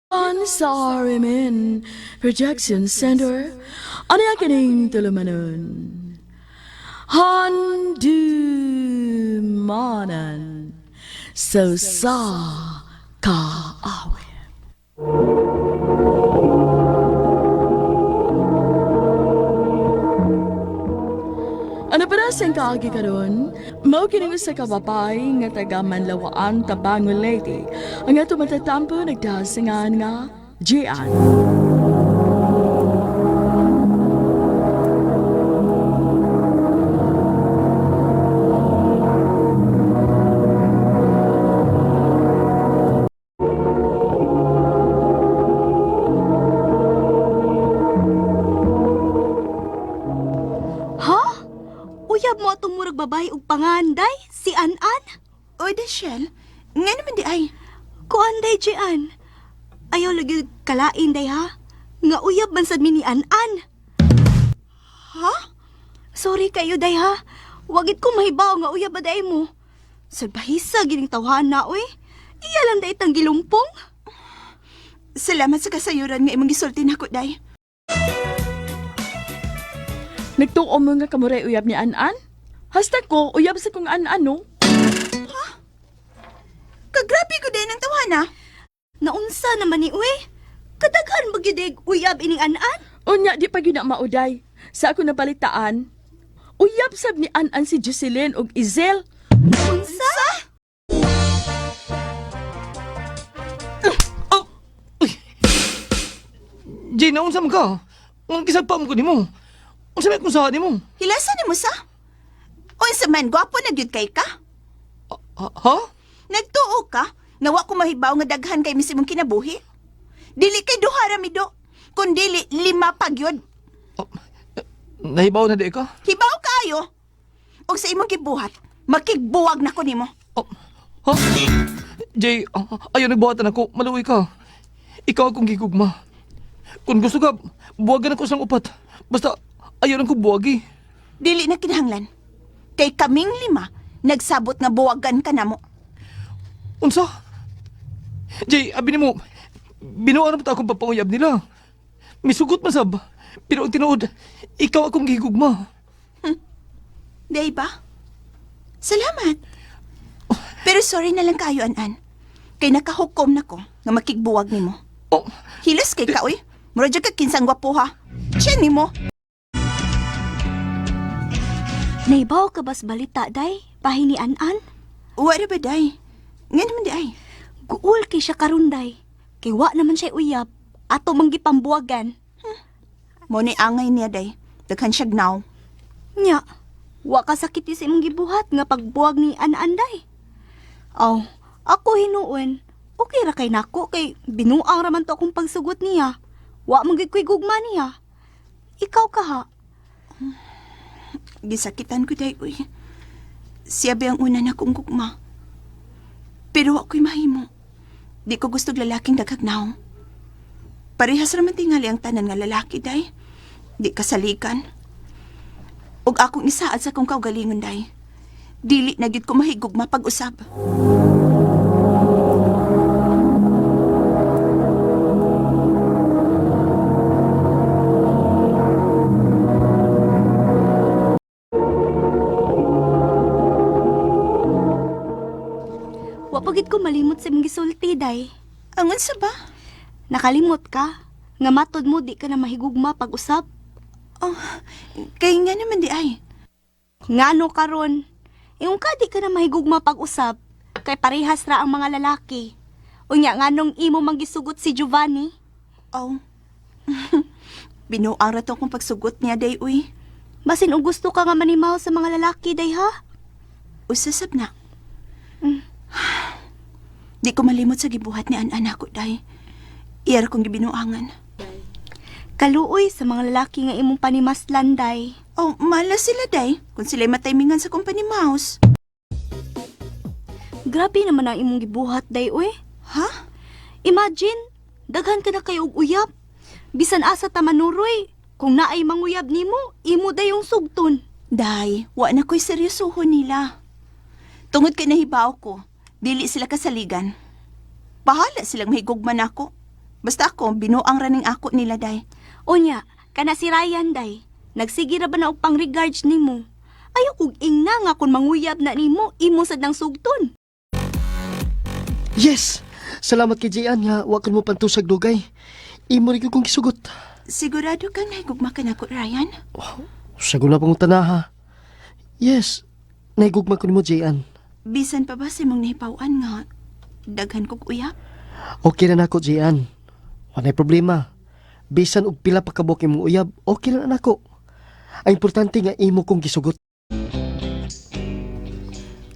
Sorry, men. Projection Center. Ano yung kining tulumanon? Handumanan. So sa kaawin. Ano para sa kaagi karon? Mao kini sa kababay nga taga Manlawaan, Tabangon Leyte. Ang ato matatampo nagdasingan nga Gian. Ha? Uyab mo atong murag babae ug panganday, si An-An? Oy, Deshel, nga naman di ay. Kuanday, Jian. Ayaw lagi kalain, day ha? Nga uyab man sad mi ni An-An. Ha? Sorry kayo, day ha? Wagit ko mahibaw nga uyab ba day mo. Salbahisa, gining tawhan na, oy. Iya lang day tang gilumpong. Salamat sa kasayuran nga imong gisulti nako, day. Nagtuom mo nga kamuray uyab ni An-An? Hashtag ko, uyab sa kong An-An, no? Kagrabe ko din ang tawhana. Naunsa naman ni uy. Kadaghan ba gyud uyab ining An-An? Unya, di pa yun na mauday. Sa ako nabalitaan, uyab sab ni An-An si Jocelyn ug Izel. Unsa? Jay, naunsa mo ka? Ang kisagpa mo ko ni mo. Ang sabi kong saan ni mo. Hilasan ni mo sa? Unsa man, gwapo na gyud kay ka? Ha? Nagtuo ka? Nawa ko mahibaw nga daghan kay misimong kinabuhi? Dili kay duha ra mi do, kun dili 5 pa gyud. Nahibaw na di ka? Hibaw kayo. Og sa imong gibuhat, makigbuwag na ko nimo. Ha? Jay, ayaw nagbuhatan ako. Maluwi ka. Ikaw akong gigugma. Kung gusto ka, buwagan ako sang upat. Basta, ayaw lang ko buwagi. Dili na kinahanglan. Kay kaming 5, nagsabot nga buwagan ka namo. Unsa? Jay, abi ni mo, binuan mo ta akong papanguyab nila. Misugot masab. Pero ang tinuod, ikaw akong gigugma. Day ba? Salamat. Pero sorry na lang kayo, An-An. Kay nakahukom na ko nga makigbuwag nimo. Oh, Hilos kay ka, uy. Mura dyan ka kinsang gwapo, ha? Tiyan nimo. Naibaw ka bas balita, day? Pahi ni An-An? Wala ba, day? Nga naman, day. Guul kay siya karunday. Kay wa naman siya uyab. Ato manggipambuwagan. Mo ni angay niya, day. Daghan siya gnaw. Nya, wa ka sakit sa imong gibuhat nga pagbuwag ni An-An, day. Aw, ako hinuon. Okay ra kay nako kay binuang raman to akong pagsugot niya. Wa man gid ko'y gugma niya. Ikaw ka ha. Gisakitan ko, day, uy. Siya ba ang una na kong gugma? Pero ako'y mahimo. Di ko gusto lalaking daghagnaw. Parehas raman tingali ang tanan nga lalaki, day. Di kasalikan. Ug akong isaad sa kong kaugalingon, day. Dili na gid ko mahigugma pag-usab. Wa pagid ko malimot sa imong gisulti, day. Angon sa ba? Nakalimot ka nga matod mo di ka na mahigugma pag-usab. Oh, kay nga naman di ay. Ngano karon? Yung ka di ka na mahigugma pag-usab kay parehas ra ang mga lalaki. Unya nganong imo manggisugot si Giovanni? Oh. Binuang rato kong pagsugot niya, day, uy. Basin og gusto ka nga manimaw sa mga lalaki, day ha? Usasab na. Di ko malimot sa gibuhat ni An-An ako, day. Iyar kong gibinuangan. Kaluoy sa mga lalaki nga imong panimaslan, day. Oh, malas sila, day. Kung sila'y mataymingan sa company mouse. Grabe naman ang imong gibuhat, day, uy. Ha? Imagine, daghan ka na kayo og uyab. Bisan asa ta manuroy. Kung naay manguyab nimo, imo dayong sugton. Day, wa na ko'y seryosohon nila. Tungod kay nahibaw ko, dili sila kasaligan. Bahala silang mahigugman ako. Basta ako, binuang raning ako nila, day. Unya, kana si Ryan, day. Nagsige ra ba na og pang regards nimo? Ayaw kog ingna nga kung manguyab na nimo, imo sad nang sugton. Yes! Salamat kay Jian nga wa ko mo pantusag dugay. Imo rin kong gisugot. Sigurado kang nahigugma ka na ko, Ryan? Sago na pangunta na ha. Yes, naigugma ko ni mo Jian. Bisan pa ba sa mong nahipawan nga daghan kog uyab? Okay na nako Jian. Wanay problema. Bisan og pila pa kabok imong uyab, okay na nako. Ang importante nga imo kong gisugot.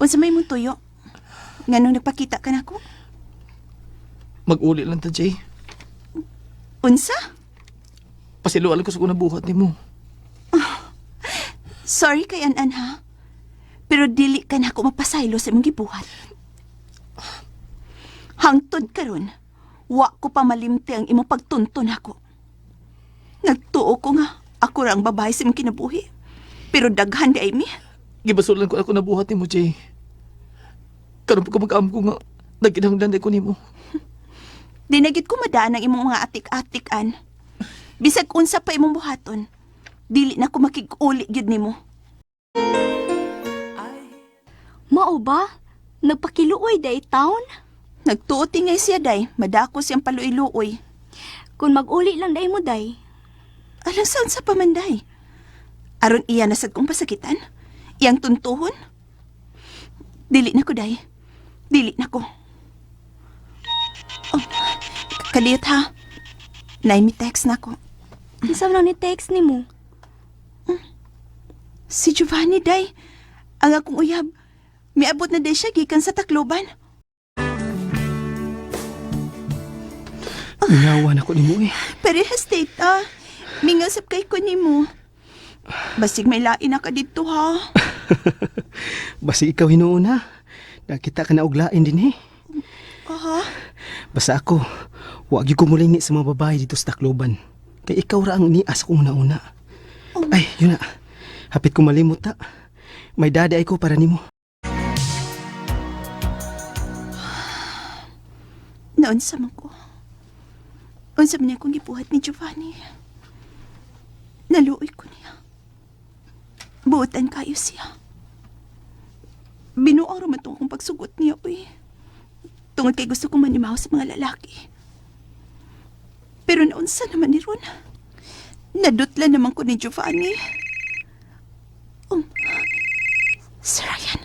Unsa may mong tuyo? Nganong nagpakita ka nako? Mag-uli lang ta, Jay. Unsa? Pasiluan ko sa unang buhat ni mo. Sorry kay An-An ha. Pero dili ka na ako mapasaylo sa imong gibuhat. Hangtod karon, wa ko pa malimti ang imong pagtuntun ako. Nagtuo ko nga ako ra ang babae sa imong kinabuhi. Pero daghan di ay mi. Gibasulan ko ako na buhat ni mo, Jay. Karon pa ko mag-am ko nga nagkinahanglan ko ni mo. Dinagit ko madaan ang imong mga atik-atikan. Bisag unsa pa imong buhaton, dili na ko makig-uli gyud nimo. Mao ba? Nagpakiluoy day town? Nagtuoti ngay siya day, madako siyang paluiluoy. Kung mag-uli lang day mo day. Alang saan sa pamanday? Aron iya nasad kong pasakitan? Iyang tuntuhon? Dili na ko day. Dili na ko. Oh, kaliyot ha. Naimi text na ko. Isa lang ni text nimo. Si Giovanni day. Ang akong uyab. Miabot na day siya gikan sa Tacloban. Uyawan ako ni mo eh. Parehas data. Mingasap kay ko ni mo. Basig may lain na ka dito ha. Basi ikaw hinuuna. Nakita ka na uglain din eh. Aha. Basta ako, wag yung kumulini sa mga babae dito sa Tacloban. Kay ikaw ra ang nias ko una-una. Ay, yun na. Hapit ko malimot ta. May dada ay ko para nimo. Naunsa man ko. Unsa man akong gibuhat ni Giovanni. Naluoy ko niya. Buotan kayo siya. Binuang raman tong akong pagsugot niya, uy. Tungod kay gusto kong manimaw sa mga lalaki. Pero naunsa naman ni Ron. Nadutla naman ko ni Giovanni. Si Ryan.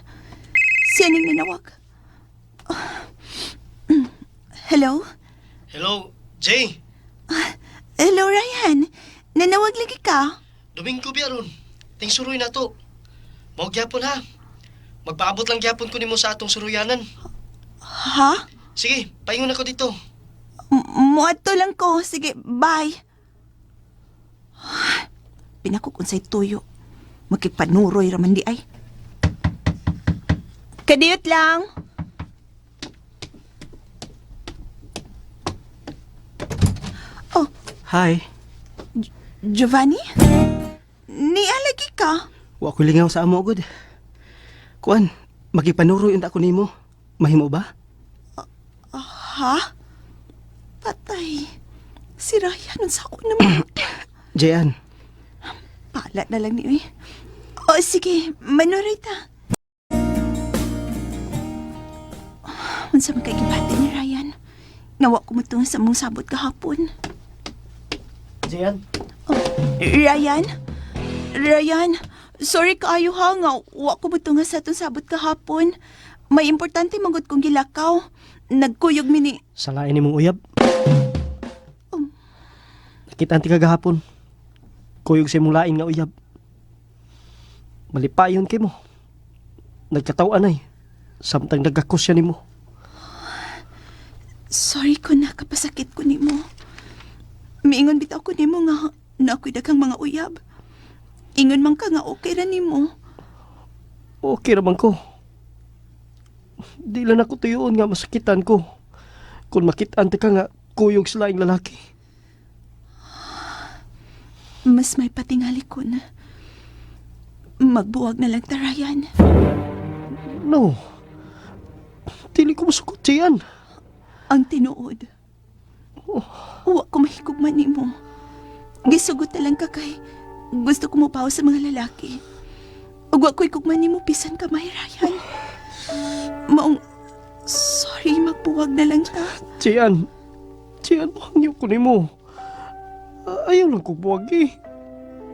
Siya ning nanawag. Hello? Hello, Jay. Hello, Ryan. Nanawag lagi ka? Domingo biyaron. Ting suroy na to. Mao gyapon ha. Magpaabot lang gyapon ko nimo sa atong suruyanan. Ha? Sige, paingon ako dito. Muadto lang ko. Sige, bye. Pinakukunsay tuyo. Magkipanuroy raman di ay. Kadiyot lang. Oh, Hi. Giovanni? Nialagi ka? Wa ko lingaw sa amo gud. Kuan, makipanuroy unta ko nimo. Mahimo ba? Ha? Patay. Si Ryan, sa ako naman. Jayan, Pala na lang ni Uy. O sige, manuray ta. Unsa man kay gibati ni Ryan? Ngawa ko mutong sa mong sabot kahapon. Jayan. Ryan? Ryan, sorry kaayo ha nga. Wa ko mutong sa itong sabot kahapon. May importante manggod kong gilakaw. Nagkuyog mi ni... Salain nimong uyab. Nakita anti kagahapon. Kuyog sa imong lain nga uyab. Malipayon kay mo. Nagkatawaan ay. Samtang nagkakos siya nimo. Sorry ko na kapasakit ko ni mo. Miingon bitaw ko ni mo nga na ako'y daghang mga uyab. Ingon man ka nga okay ra ni mo. Okay naman ko. Di lang ako tuyoon nga masakitan ko. Kung makitaan ka nga kuyog sa laing lalaki. Mas may patingali ko na. Magbuwag na lang ta, Ryan. No. Dili ko masukot siyan. Ang tinuod. Wa ko mahigugma nimo. Gisugot na lang ka kay gusto ko mupaw sa mga lalaki. Ug wa ko'y kugma nimo bisan ka may Ryan. Maong sorry, magbuwag na lang ta. Tiyan, mahangyo ko ni mo. Ayaw lang kong buwag eh.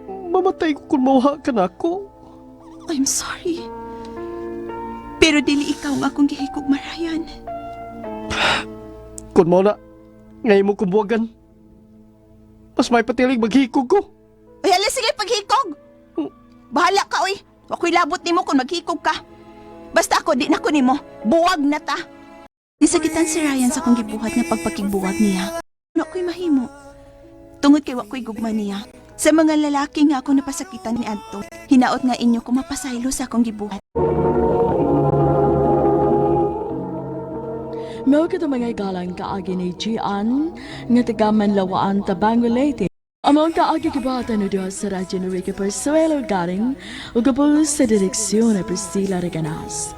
Mamatay ko kung mawha ka na ako. I'm sorry. Pero dili ikaw ang akong gihigugma, Ryan. Kung mo na, ngayon mo kumbuwagan. Mas may patilig maghikog ko. Ay, ala, sige, paghikog! Bahala ka, oy. Ako'y labot nimo kung maghikog ka. Basta ako, di na ko nimo. Buwag na ta. Nisakitan si Ryan sa kong gibuhat nga pagpakigbuwag niya. Ano ako'y mahimo? Tungod kay wako'y gugma niya. Sa mga lalaki nga ako napasakitan ni Adto, hinaot nga inyo ko mapasaylo sa akong gibuhat. Mao kita mga galang kaagi ni Gian nga taga Manlawaan Tabango Leyte. Among kaagi kibatan no Dios sa radyo ni Ricky Persuelo garing ug kapos sa direksyon ni Priscilla Reganas.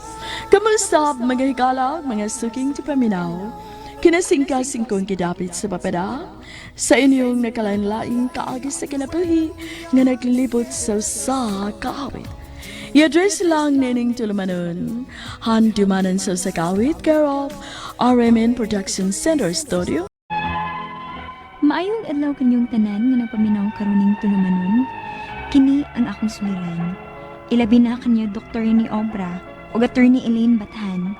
Kamusta mga higala, mga suking tipaminaw? Kinasingka-singkong kidapit sa papeda sa inyong nakalanlaing kaagi sa kinabuhi nga naglilibot sa kaawit. I-address lang nining tulumanon. Handumanan sa sakawit care of RMN Production Center Studio. Maayong adlaw kanyong tanan nga nagpaminaw karuning tulumanon. Kini ang akong suliran. Ilabi na kanyo Dr. ni Obra o Attorney Elaine Bathan.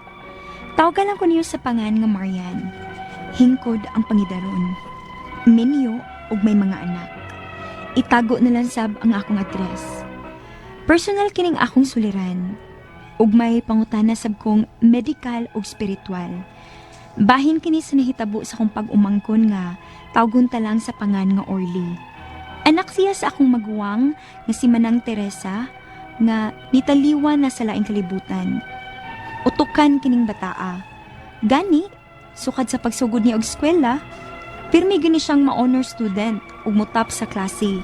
Tawagan lang ko niyo sa pangan nga Marian. Hingkod ang pangidaron. Minyo ug may mga anak. Itago na lang sab ang akong address. Personal kining akong suliran. Ug may pangutana sab kong medical ug spiritual. Bahin kini sa nahitabo sa kong pag-umangkon nga tawgon ta lang sa pangan nga Orly. Anak siya sa akong maguwang nga si Manang Teresa nga nitaliwan na sa laing kalibutan. Utukan kining bataa. Gani, sukad sa pagsugod niya og eskwela, pirmi gini siyang ma-honor student ug mutap sa klase.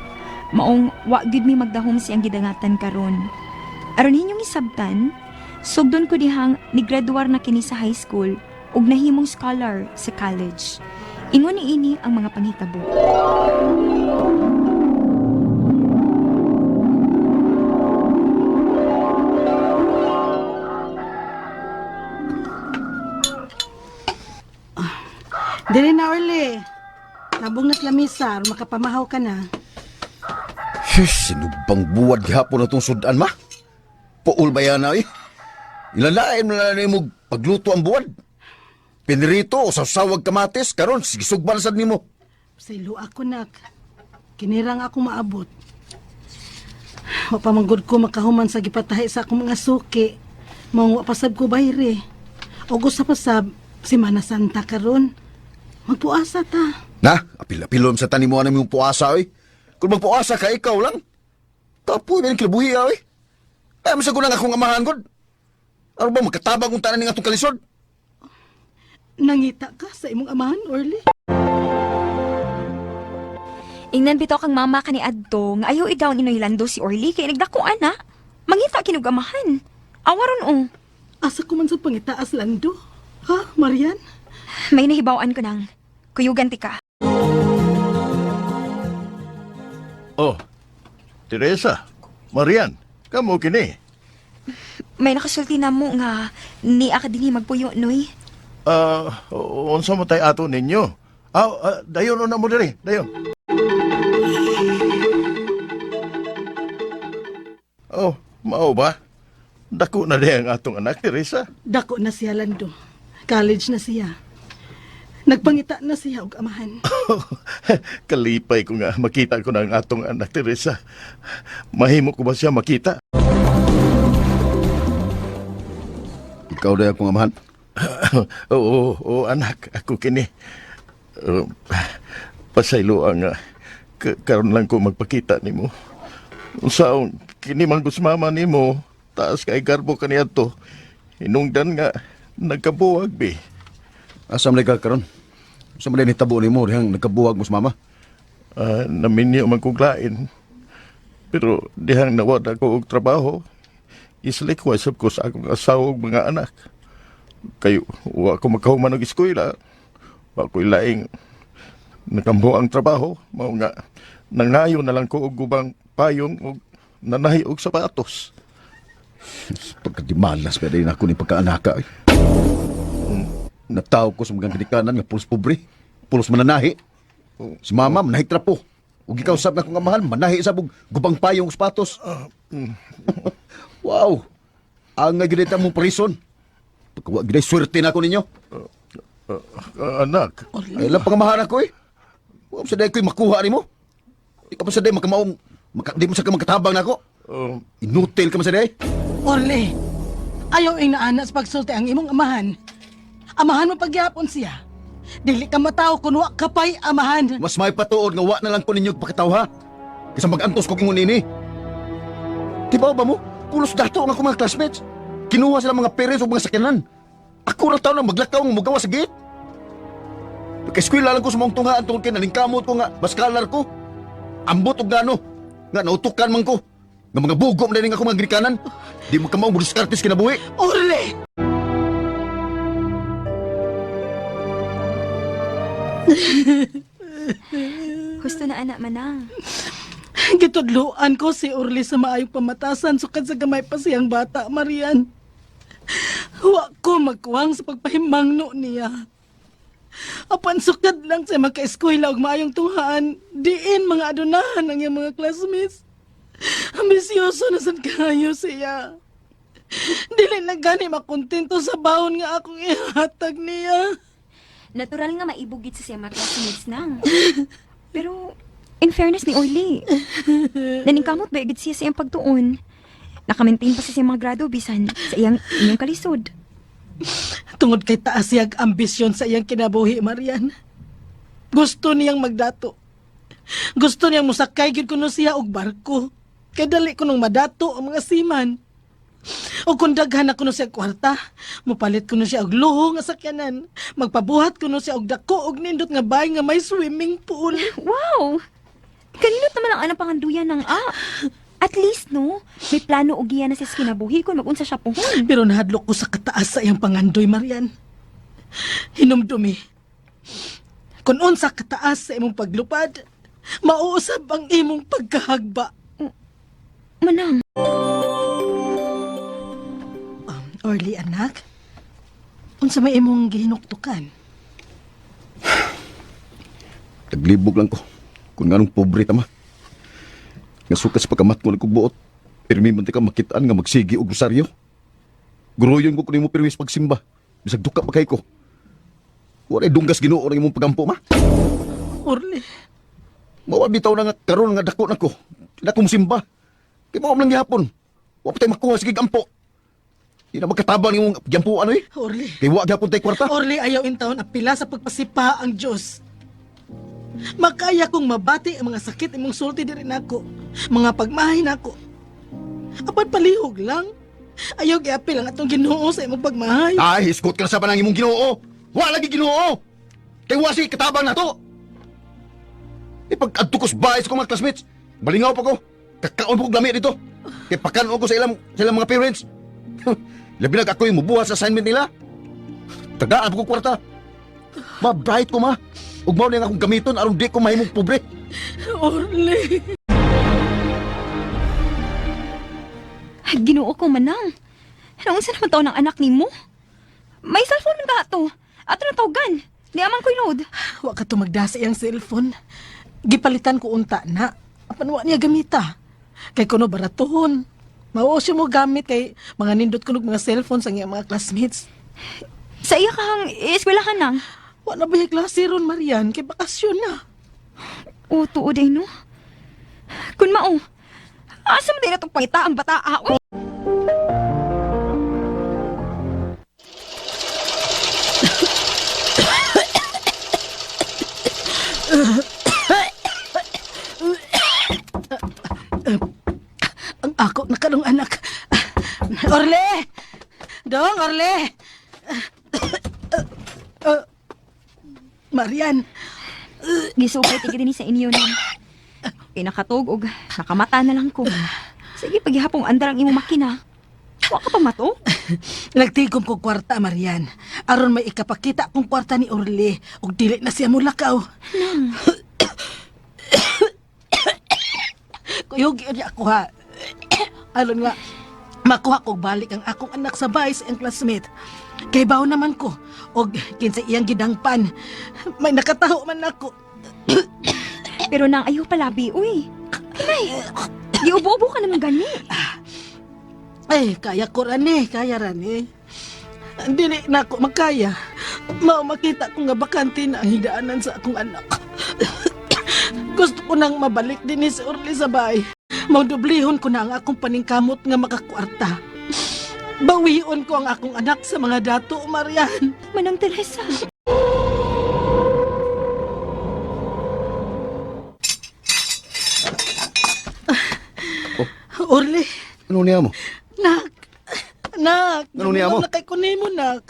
Maong wa gid mi magdahom siyang gidangatan karon. Aron ninyong isabtan, sugdon ko dihang nigraduar na kini sa high school ug nahimong scholar sa college. Ingon niini ang mga panghitabo. Dili na, Orly. Nabong na lamisa, makapamahaw ka na. Shush, sinubang buwad gihapon na itong sudan, ma. Puul ba yan, ay? Ilalain mo na mo pagluto ang buwad. Pinirito o sasawag kamatis, karon sige sugban sad nimo. Saylo ako, nak. Kinirang ako maabot. Wapamanggod ko makahuman sa gipatahi sa akong mga suki. Mga wapasab ko bayre. O gusto pasab, si Mana Santa karon. Magpuasa ta. Na, apil-apilom sa tanim mo na yung puasa, ay. Kung magpuasa ka, ikaw lang. Kapoy, may kilabuhi, ay. Ay, masago lang akong amahan, God. Ano ba, magkatabang kung tanan ng atong kalisod? Nangita ka sa imong amahan, Orly. Ingnan bitaw kang mama ka ni Adto nga ayaw i-down inoylando si Orly kay nagdakuan na. Mangita kinugamahan. Awaron o. Asa ko man sa pangitaas lando. Ha, Marian? May nahibawan ko nang. Kuyugan ti ka. Oh, Teresa, Marian, kamo kini. May nakasulti na mo nga ni ka din magpuyo, noy. Unsa mo tay ato ninyo? Dayon na mo diri, dayon. Oh, mao ba? Dako na di ang atong anak, Teresa. Dako na siya, Lando. College na siya. Nagpangita na siya og amahan. Kalipay ko nga makita ko na ang atong anak, Teresa. Mahimo ko ba siya makita? Ikaw na akong amahan. Oo, anak. Ako kini. Pasaylo ang karon lang ko magpakita nimo. Unsaon kini man gusmama nimo, taas kay garbo kaniya to. Hinungdan nga nagkabuwag be. Asam na ka karon? Asam na nitabo ni mo, dihang nagkabuwag mo sa mama? Naminyo man kong lain. Pero dihang nawad ako og trabaho, islikway sab ko sa akong asawa ug mga anak. Kayo, wa ko makahuman og eskwela. Wa ko'y laing nakambo ang trabaho, mao nga nangayo na lang ko og gubang payong og nanahi og sapatos. Pagkadimalas pa rin ako ni pagkaanaka. Nataw ko sa mga kanikanan nga pulos pobre, pulos mananahi. Si mama, manahi trapo. Ug ikaw sab na kong amahan, manahi sa gubang payong ug sapatos. Wow! Ang nga ginita mong prison. Pagkawa ginay swerte na ako ninyo. Anak, Ay lang pangamahan ako eh. Huwag sa dahi ko'y makuha ni mo. Ikaw pa sa dahi makamaong, di mo sa ka magkatabang na ako. Inutil ka man sa dahi. Orly, ayaw inaana sa pagsulti ang imong amahan. Amahan mo pagyapon siya. Dili ka mataw kung wa ka pa'y amahan. Mas may patuod nga wa na lang ko ninyo pakitaw ha. Kasi mag-antos ko kingon nini. Di ba mo? Pulos dato ang ako mga classmates. Kinuha sila mga parents o mga sakyanan. Ako na taon na maglakaw ng magawa sa gate. Pagka-eskwela lang ko sa mong tungaan tungkol kay nalingkamot ko nga baskalar ko. Ambot o gano. Nga nautukan man ko. Nga mga bugom na rin ako mga grikanan. Di mo ka maong diskartis kinabuhi. Orly! Gusto na anak manang. Gitudluan ko si Orly sa maayong pamatasan sukad sa gamay pa siyang bata, Marian. Wa ko magkuwang sa pagpahimangno niya. Apan sukad lang sa magka-eskwela og maayong tuhaan, diin mga adunahan ang iyang mga classmates. Ambisyoso na sad kayo siya. Dili na gani makontento sa bawon nga akong ihatag niya. Natural nga maibugit sa siya mga classmates nang. Pero, in fairness ni Orly, naningkamot ba igid siya sa iyang pagtuon? Nakamaintain pa siya mga grado bisan sa inyong kalisod. Tungod kay taas siyang ambisyon sa iyang kinabuhi, Marian. Gusto niyang magdato. Gusto niyang musakay gyud kuno siya og barko. Kay dali ko nung madato ang mga seaman. O kung daghan ako no siya kwarta, mupalit ko no siya og luho nga sakyanan. Magpabuhat ko no siya og dako og nindot nga bahay nga may swimming pool. Wow! Kaninot naman ang anang panganduyan ng At least, no, may plano og giya na sa kinabuhi kung magunsa siya puhon. Pero nahadlok ko sa kataas sa iyang pangandoy, Marian. Hinumdumi. Kung unsa kataas sa imong paglupad, mauusab ang imong pagkahagba. Manang. Orly, anak. Unsa may imong gihinuktukan? Taglibog lang ko. Kung nga nung pobre tama. Nga sukat sa pagkamat ko nagkubuot. Pero may mantika makitaan nga magsigi o rosaryo. Guruyon ko kunin mo perwis pagsimba. Bisag duka pa kay ko. Wala dunggas ginoo ng imong pagampo, ma. Orly. Mawal bitaw na nga karon nga dako nako. Nakong simba. Kaya mawam lang gihapon. Wa pa tayo makuha sa gigampo. Di na magkatabang yung pagampo ano eh. Orly. Kaya wa gihapon tayo kwarta. Orly, ayaw intawon apila sa pagpasipa ang Diyos. Makaya kong mabati ang mga sakit imong sulti diri nako. Mga pagmahay nako. Apan palihog lang. Ayaw giapil ang atong Ginoo sa imong pagmahay. Ay, iskot ka na sa panang imong ginoo. Wa lagi ginoo. Kaya wa si katabang na to. Pag adtukos bahay sa kong mga classmates, balingaw pa ko. Kakaon pa ko gamit dito. Kaya pakanon ko sa ilang mga parents. Labi na ako yung mubuhat sa assignment nila. Tagaan pa ko kwarta. Ma-bright ko, ma. Ug mao na nga akong gamiton aron di ko mahimong pobre. Orly. Ginoo ko manang. Anong sa naman taon ng anak ni mo? May cellphone man ka to. Ato na tawagan. Di aman ko'y load. Wa ka tumagdasa iyang cellphone. Gipalitan ko unta na. Apan wa niya gamita. Kay kuno baratohon. Mao siya mo gamit kay mga nindot kunog mga cellphone sa iyang mga classmates. Sa iya kang eskwelahan nang. Wa na ba klase ron, Marian? Kay bakasyon na. O, tuod ay no. Kun mao, asa mo din na itong pangita ang bataa? Uy! Ang ako na kanong anak. Orle! Dong, Orle! Marian! Gisugay tigil ni sa inyo nun. Kaya nakatog og nakamata na lang ko. Sige, paghihapong andar ang imong makina. Wa ka pa mato? Nagtigom ko kwarta, Marian. Aron may ikapakita kung kwarta ni Orly ug dili na siya mulakaw. Kuyog yun ako ha. Aron nga, makuha ko balik ang akong anak sa bahay sa iyang classmate. Kay bawo naman ko, og kinsa iyang gidangpan. May nakataho man ako. Pero nang ayaw palabi, uy. Hinay, giubo-ubo ka naman gani. Ay, kaya ko rani, kaya rani. Dili na ako makaya. Mao makita ko nga bakante na ang hidaanan sa akong anak. Gusto ko nang mabalik din si Orly sa bahay. Maudublihon ko na ang akong paningkamot nga makakwarta. Bawion ko ang akong anak sa mga dato, Marian. Manang Teresa. Orly, Ano niya mo? nak. Ano niya mo? Nakay kunay mo, nak.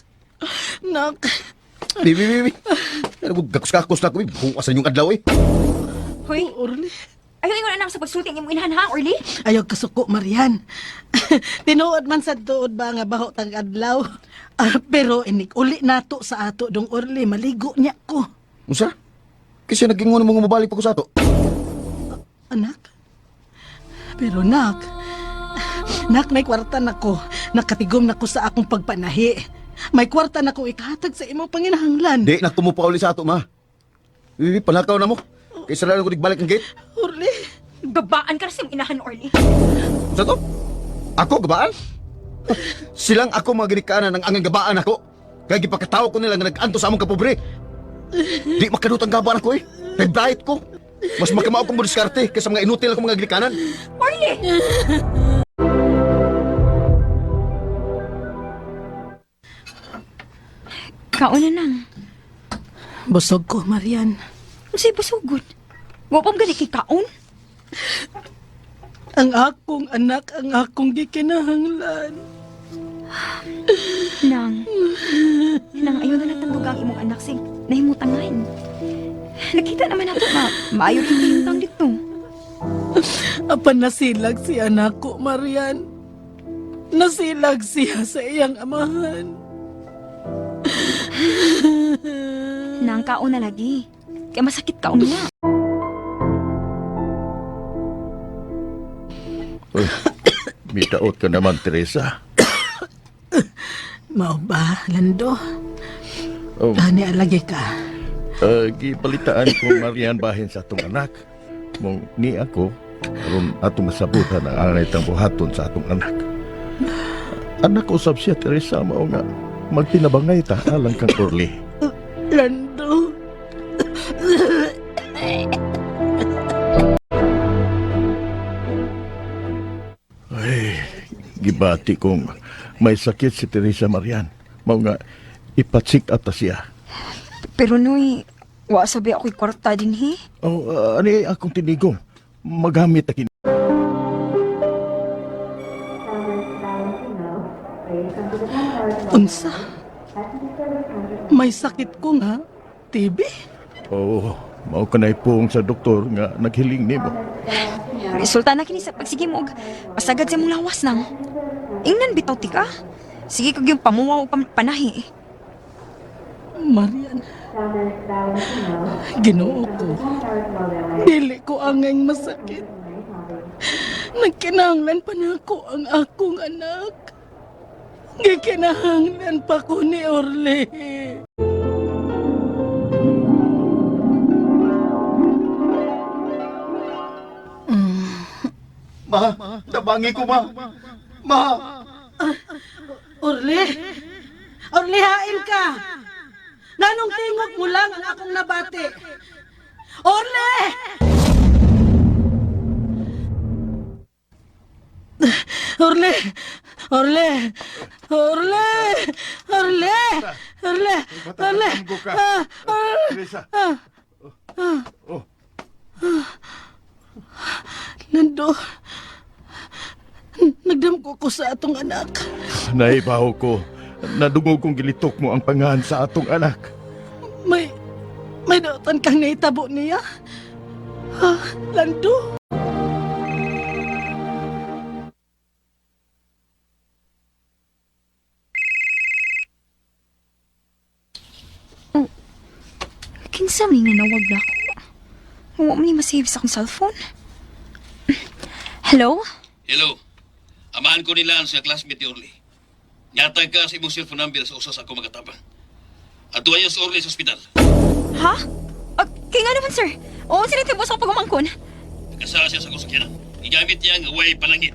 Nak. Bibi. Ano mo, gakos-kakos na ko, bukas yung adlaw eh. Hoy, Orly. ayaw ingon anak sa pagsulting imong inahan ha, Orly. Ayaw kasuko, Marian. Tinuod man sa tuod ba nga baho tag adlaw. Pero inik uli nato sa ato dong Orly, maligo niya ko. Unsa? Kasi nagingon mo mabalik pa ko sa ato. Anak? Pero nak, may kwarta na ko. Nakatigom na ko sa akong pagpanahi. May kwarta na ko ikahatag sa imong panginahanglan. Di na kumupa uli sa ato, ma. Bibi, palakaw na mo. Kaysa lalo ko nagbalik ng gate. Orly, Gabaan ka na sa imong inahan, Orly. Unsa to? Ako, gabaan? Silang ako mga ginikaanan ng angang gabaan ako. Kaya gipakatawa ko nila nga nag-anto sa among kapobre. Di makadutang gabaan ako eh. Nag-diet ko. Mas makamao kong modiskarte kaysa mga inutil ako mga ginikanan. Orly! Kaon na nang. busog ko, Marian. Unsay busugod? Wa pa gani kay kaon? Ang akong anak, ang akong gikinahanglan. Nang ayaw na natandog ang imong anak sing nahimutangan. Nakita naman nato na maayo rin himutang dito. Apan nasilag si anak ko, Marian. Nasilag siya sa iyang amahan. Nang kaon na lagi. Kaya masakit kaon na. Uy, mitaot ka naman, Teresa. Mao ba, Lando? Oh, Ani alagi ka. gipalitaan ko Marian bahin sa atong anak. Mong ni ako, aron atong masabutan ang angay tang buhaton sa atong anak. Anak usab siya, Teresa, mao nga magtinabangay ta alang kang Orly. Lando. Ay, gibati kong may sakit si Teresa Marian. Mao nga ipatsik ata siya. Pero noy, wa sabi ako'y kwarta din hi. Oh, ani akong tinigom. Maghamit akin. Unsa? May sakit ko nga. TB? Oo, mao kanay pong sa doktor nga naghiling nimo. Resulta na kini sa pagsige mo og pasagad sa mong lawas nang. Ingnan bitaw ti ka. Sige kag yung pamuwaw o panahi. Marian. Ginoo ko. Dili ko angay masakit. Nagkinahanglan pa na ako ang akong anak. Gikinahanglan pa ko ni Orly. Ma, tabangi ko, ma. Ma! Orly! Orly, hain ka! Nanong tingog mo lang ang akong nabati? Orly! Orly! Orly! Orly! Orly! Orly! Orly! Teresa. Nando, nagdamko ko sa atong anak. Naibaw ko. Nadungog kong gilitok mo ang pangahan sa atong anak. May dautan kang naitabo niya? Ha, Lando? Unsa man ni nawag na ako? Huwag mo ni masave sa akong cellphone. Hello? Hello. Amahan ko nila sa classmate ni Orly. Nyatag ka sa imong cellphone number sa usas ako magatabang. At tuwayo sa Orly sa ospital. Ha? Kaya nga naman, sir. Oo, sinitibos ako pagumangkon. Nagkasala siya sa kusakyanan. Igamit niya ang away palangit.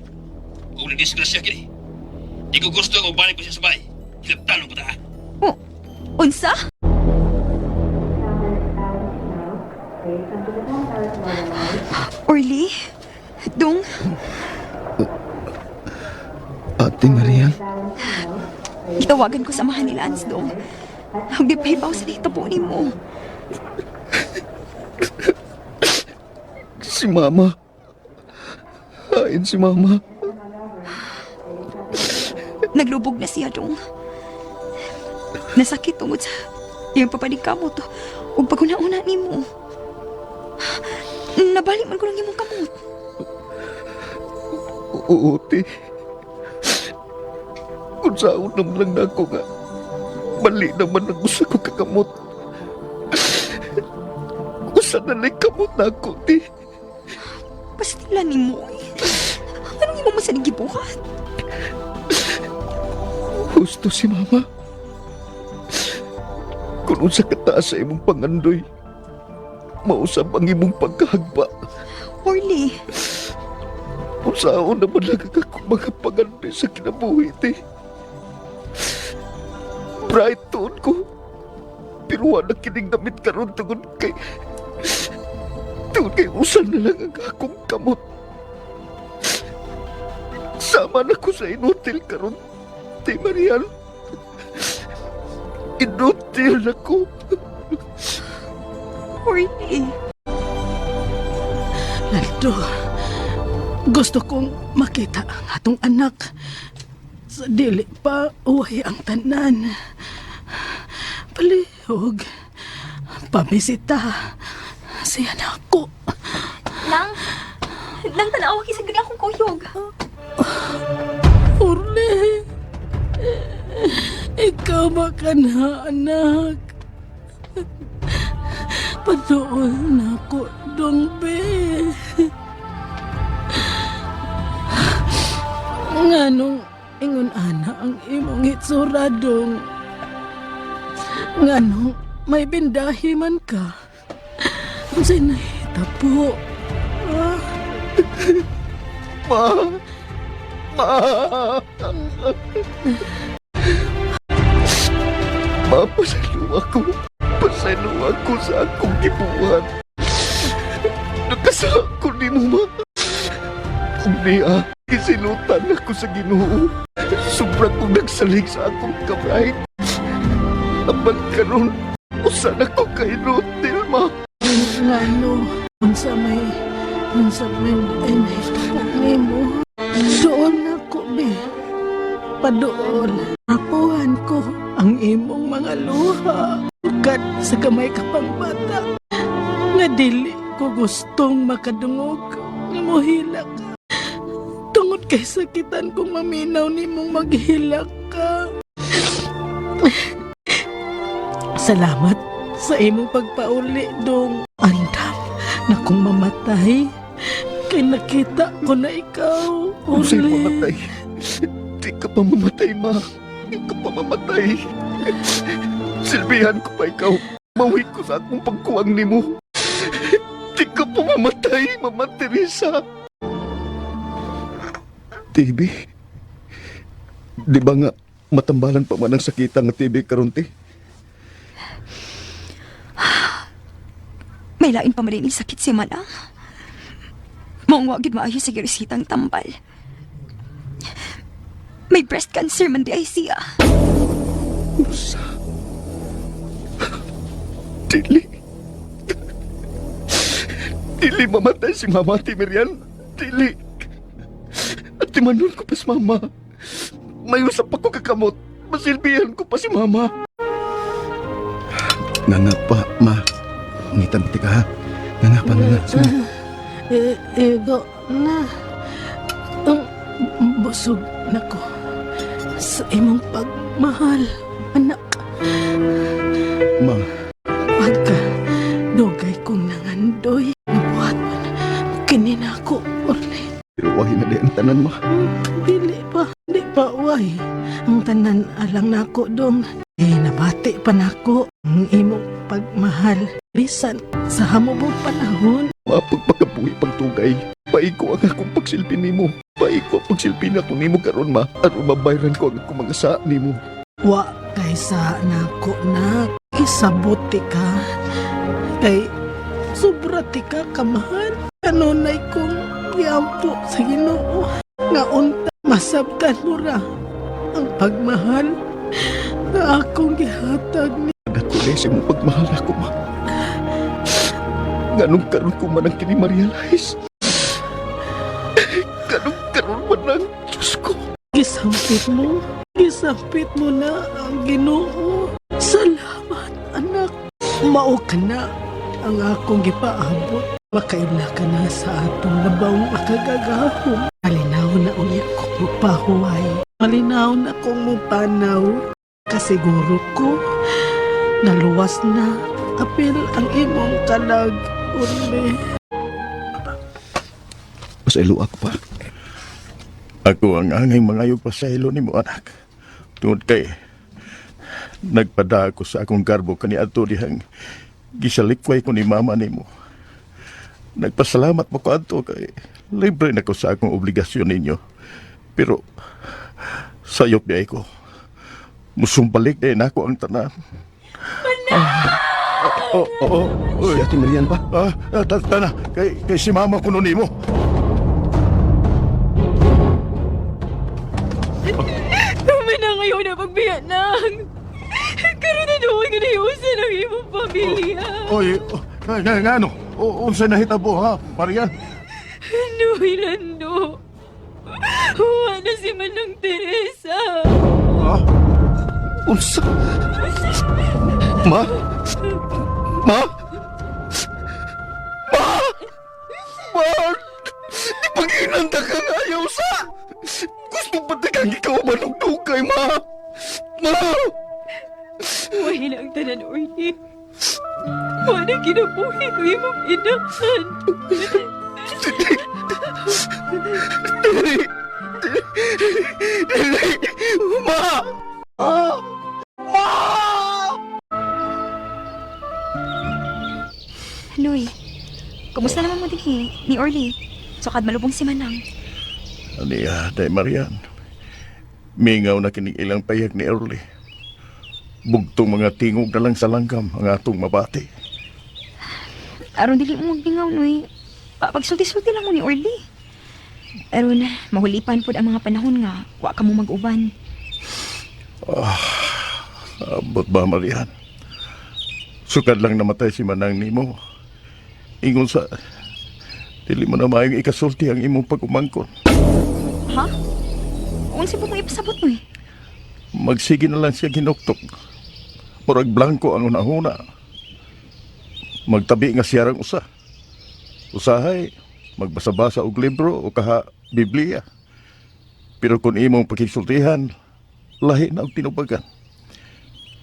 Kung nadisgrasya kini. Di ko gusto kung balik ko siya sa bahay. Hilaptanong ko ta. Unsa? Orly? Dong? Ate Marian, Itawagan ko samahan ni Lance, Dong. Ang dipahibaw sa dito po ni mo. si Mama. Hain si Mama. Naglubog na siya, Dong. Nasakit tungod sa iyang papaligkamot o paguna-una ni mo. Nabalik man ko lang imong kamot. Oo, te. Kung saan naman lang na ako nga, mali naman ang gusto ko kakamot. Kung saan na kamot na ako, te. Pastilan ni mo eh. Anong imo mo sa nagibuhat? Gusto si Mama. Kung sa kataas sa imong pangandoy, mausap ang imong pagkahagba. Orly, Kung saan naman lang ako mga pangandoy sa kinabuhi, te. Bright toon ko. Pero wala kining damit karon tungod kay usan na lang ang akong kamot. Sama na ko sa inutil karon, te Marian. Inutil na ko. Orly. Laldo, gusto kong makita ang atong anak. Sa dili pa, uway ang tanan. Palihog, pamisita, siya na ako. Nang tanawa kisag gani akong kuyog. Orly, ikaw ba ka na, anak? Patuol na ko, Dongbe. Nganong ingon ana ang imong itsura, Dong. Nganong may bindahi man ka. Unsay nahita po? Ah? Ma! Mapasalo ako. Pasalo ako sa akong gibuhat. Nakasala ko ni mo, ma. Kung niya, kisilutan ako sa Ginoo. Sobrang kong nagsalig sa akong kamay. Aban karon, usan ako kainutil, ma. Ngano, unsa may nahita po nimo. Doon ako, be. Padoon. Apuhan ko ang imong mga luha. Ukat sa kamay ka pang bata. Nga dili ko gustong makadungog. Nga mohila ka. Tungod kay sakitan kong maminaw nimong maghila ka. Salamat sa imong pagpauli, Dong. Andam na kung mamatay. Kay nakita ko na ikaw, Kung sa'yo Orly. mamatay, di ka pa mamatay, ma. Di ka pa mamatay. Silbihan ko pa ikaw. Mawi ko sa akong pagkuwang ni mo. Di ka pa mamatay, Mama Teresa. TB, di ba nga matambalan pa man ang sakitang TB karon, ti? May lain pa marin sakit si Manang. Maong wagid maayo sa girisitang tambal. May breast cancer man di ay siya. Usa. Dili. Dili mamatay si Mama Timirian. Dili. At timanon ko pa si Mama. May usap ako kakamot. Masilbihan ko pa si Mama. Nga pa, Ma. Ngitan piti ka, ha? Nga pa, nga. Ego na. Busog na ko sa imong pagmahal, anak. Ma, Wag ka oy. Buhat man. Kini na ako, Orly. Pero wahi na di ang tanan ma. Dili pa. Di pa, uy. Ang tanan alang nako dong. Nabati pa nako ang imong pagmahal. Bisan sa hamo mong panahon. Mapagpakabuhi pagtugay. Paiko ang akong pagsilpi nimo. Paiko ang pagsilpi na to nimo karon ma. Aron mabayran ko ang akong mga sa nimo. Wa kaysa nako na isabuti ka. Kay sobra ti ka kamahal. Kanunay kong giampo sa Ginoo. Nga unta masabtan mo ra ang pagmahal na akong gihatag ni. Nagatuloy sa mong pagmahal ako ma. Ganong karon ko man ang kini-realize. Ganong karon man ang Diyos ko. Gisampit mo na ang Ginoo. Salamat, anak. Mao ka na ang akong gipaabot. Makaila ka na sa atong labawng makagagahom. Malinaw na unya kong mupahuway. Malinaw na kong mupanaw. Kasiguro ko, naluwas na apil ang imong kalag, Orly. Pasaylo ako pa. Ako ang angay mangayog pasaylo ni mo anak. Tungod kay nagpada ako sa akong garbo kani adto dihang gisalikway ko ni mama nimo. Nagpasalamat mo ko adto kay libre na ko sa akong obligasyon ninyo. Pero sayop di ko. Musumbalik din ako ang tanan. Si Ate Marian pa? Tana, kay si mama ko nun nimo. Kami na ngayon na pagbiyanang. Karoon na doon nga naiusan ang imong pamilya. Oy, nga ano? Unsa nahitabo ha, Marian? Ano, Hilando? Huwa na si Manang Teresa. Ha? Unsa? Ma? Ma? Ma? Ma? Ipag-inanda ka nga ayaw sa! Gusto ba kang ikaw manugdugay, ma? Ma? Huwag ang tanan, Orly. Huwag na kinabuhi ko imong inahan. Dili! Dili! Ma! Ma! Hanoy, kumusta naman mo din ni Orly? Sukad malubong si Manang. Aniya, day Marian. Mingaw na kining ilang payag ni Orly. Bugtong mga tingog na lang sa langgam ang atong mabati. Aron dili mo magbingaw, Noy. Pagsulti-sulti lang mo ni Orly. Aron, mahulipan po ang mga panahon nga, wa ka mo mag-uban. Abot ba, Marian? Sukad lang namatay si Manang nimo. Ingon sa... Dili mo na maayong ikasulti ang imong pag-umangkon. Ha? Unsa po kong ipasabot, Noy? Magsige na lang siya ginuktok. Murag blanco ang unahuna. Magtabi nga siya rang usa. Usahay, magbasa-basa og libro o kaha Biblia. Pero kung imong pakisultihan, lahi na og tinubagan.